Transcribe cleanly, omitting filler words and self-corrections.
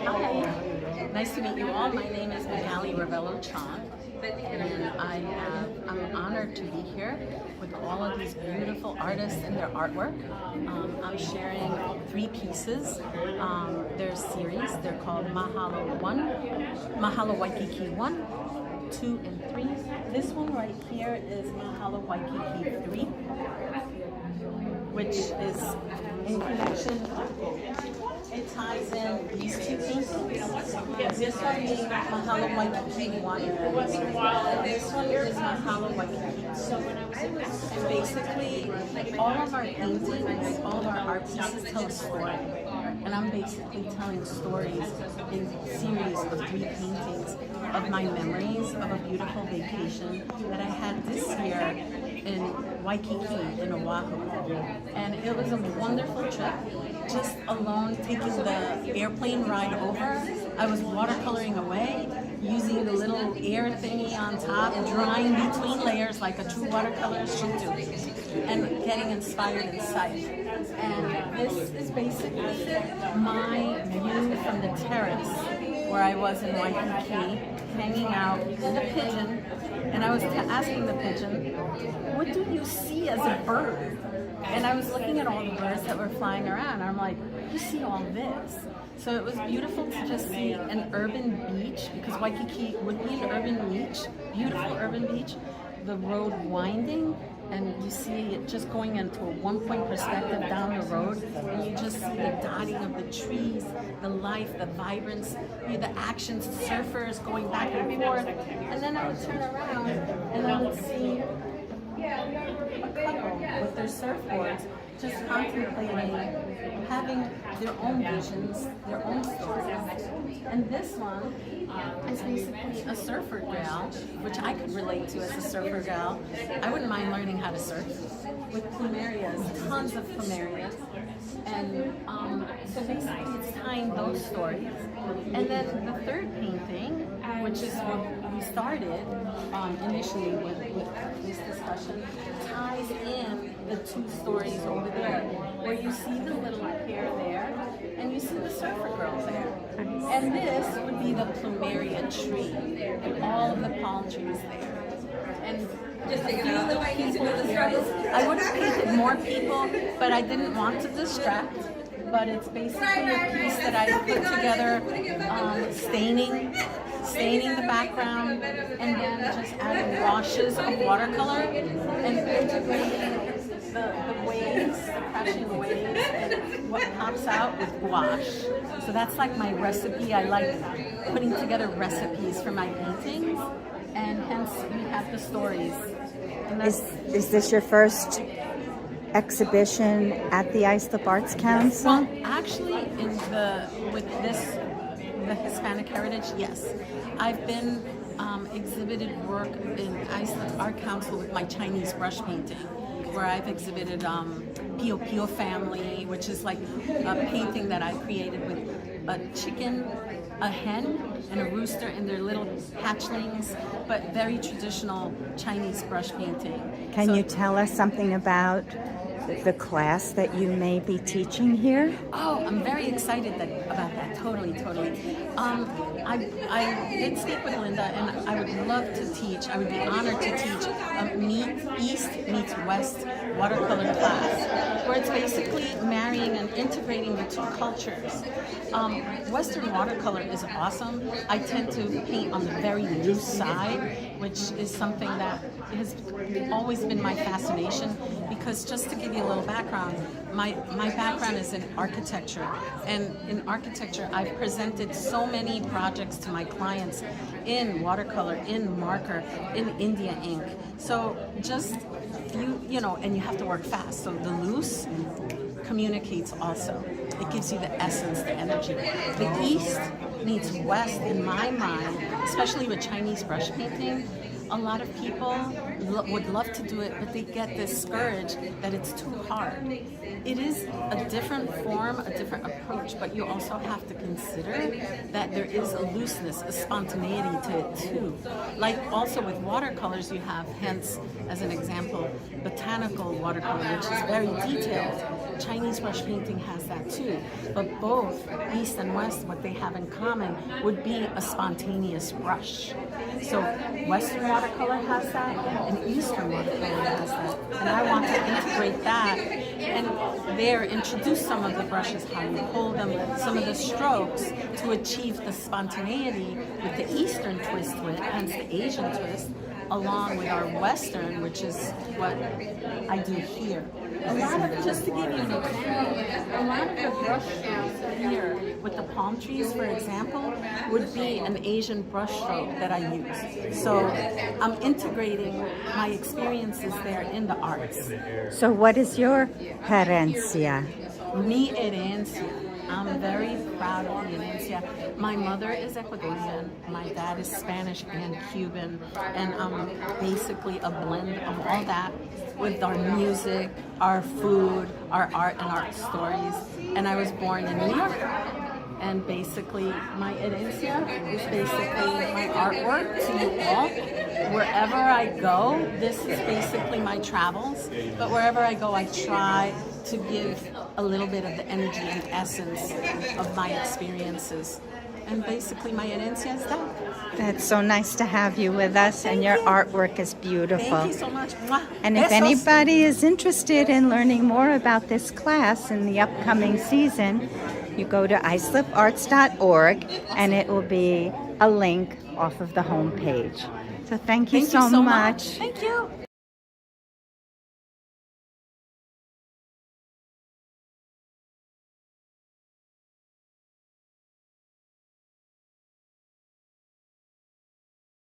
Hi, nice to meet you all. My name is Magaly Ravelo Chong, and I'm honored to be here with all of these beautiful artists and their artwork. I'm sharing 3 pieces. They're a series. They're called Mahalo Waikiki 1, 2, and 3. This one right here is Mahalo Waikiki 3, which is in connection. It ties in these 2 pieces. This one is Mahalo Waikiki 1, and this one is Mahalo Waikiki 2. And basically, all of our paintings, all of our art pieces tell a story. And I'm basically telling stories in a series of 3 paintings of my memories of a beautiful vacation that I had this year in Waikiki, in Oahu. And it was a wonderful trip, just alone taking the airplane ride over. I was watercoloring away, using the little air thingy on top, drawing between layers like a true watercolor should do, and getting inspired in sight. And this is basically my view from the terrace where I was in Waikiki, hanging out with a pigeon, and I was asking the pigeon, what do you see as a bird? And I was looking at all the birds that were flying around. I'm like, you see all this. So it was beautiful to just see an urban beach, because Waikiki would be an urban beach, beautiful urban beach, the road winding, and you see it just going into a one-point perspective down the road, and you just see the dotting of the trees, the life, the vibrance, the actions, surfers going back and forth. And then I would turn around and I would see a couple with their surfboards just contemplating, having their own visions, their own stories. And this one is basically a surfer gal, which I could relate to as a surfer gal. I wouldn't mind learning how to surf, with plumerias, tons of plumerias. And so basically it's tying those stories. And then the third painting, which is what we started initially with this discussion, ties in the 2 stories over there, where you see the little pair there, and you see the surfer girl there. And this would be the plumeria tree, and all of the palm trees there. And just a few little people here. I would have painted more people, but I didn't want to distract. But it's basically a piece that I put together, staining the background, and then just adding washes of watercolor and integrating the waves, the crashing waves, and what pops out with gouache. So that's like my recipe. I like putting together recipes for my paintings, and hence we have the stories. And Is this your first exhibition at the Islip Arts Council? Well, actually, with the Hispanic Heritage, yes. I've been exhibited work in Islip Art Council with my Chinese brush painting, where I've exhibited Pio Pio Family, which is like a painting that I created with a chicken, a hen, and a rooster and their little hatchlings, but very traditional Chinese brush painting. Can you tell us something about the class that you may be teaching here? Oh, I'm very excited about that. Totally. I did speak with Linda, and I would love to teach. I would be honored to teach a East meets West watercolor class, where it's basically marrying and integrating the 2 cultures. Western watercolor is awesome. I tend to paint on the very loose side, which is something that has always been my fascination, because just to give you a little background, my background is in architecture, and in architecture I've presented so many projects to my clients in watercolor, in marker, in India ink. So just you know, and you have to work fast, so the loose communicates also. It gives you the essence, the energy. The East meets West in my mind, especially with Chinese brush painting. A lot of people would love to do it, but they get discouraged that it's too hard. It is a different form, a different approach, but you also have to consider that there is a looseness, a spontaneity to it too. Like also with watercolors, you have, hence, as an example, botanical watercolor, which is very detailed. Chinese brush painting has that too. But both East and West, what they have in common would be a spontaneous brush. So Western watercolor has that, and Eastern watercolor has that. And I want to integrate that and there introduce some of the brushes, how you hold them, some of the strokes to achieve the spontaneity with the Eastern twist to it, hence the Asian twist, along with our Western, which is what I do here. A lot of, just to give you an example, a lot of the brush strokes here with the palm trees, for example, would be an Asian brush stroke that I use. So I'm integrating my experiences there in the arts. So what is your herencia? Mi herencia. I'm very proud of mi herencia. My mother is Ecuadorian, my dad is Spanish and Cuban, and I'm basically a blend of all that with our music, our food, our art, and our stories. And I was born in New York. And basically, my herencia is basically my artwork to you all. Wherever I go, this is basically my travels. But wherever I go, I try to give a little bit of the energy and essence of my experiences. And basically, my herencia is that. That's so nice to have you with us, and your artwork is beautiful. Thank you so much. Mwah. And if anybody is interested in learning more about this class in the upcoming season, you go to isliparts.org, and it will be a link off of the home page. So thank you so much. Thank you.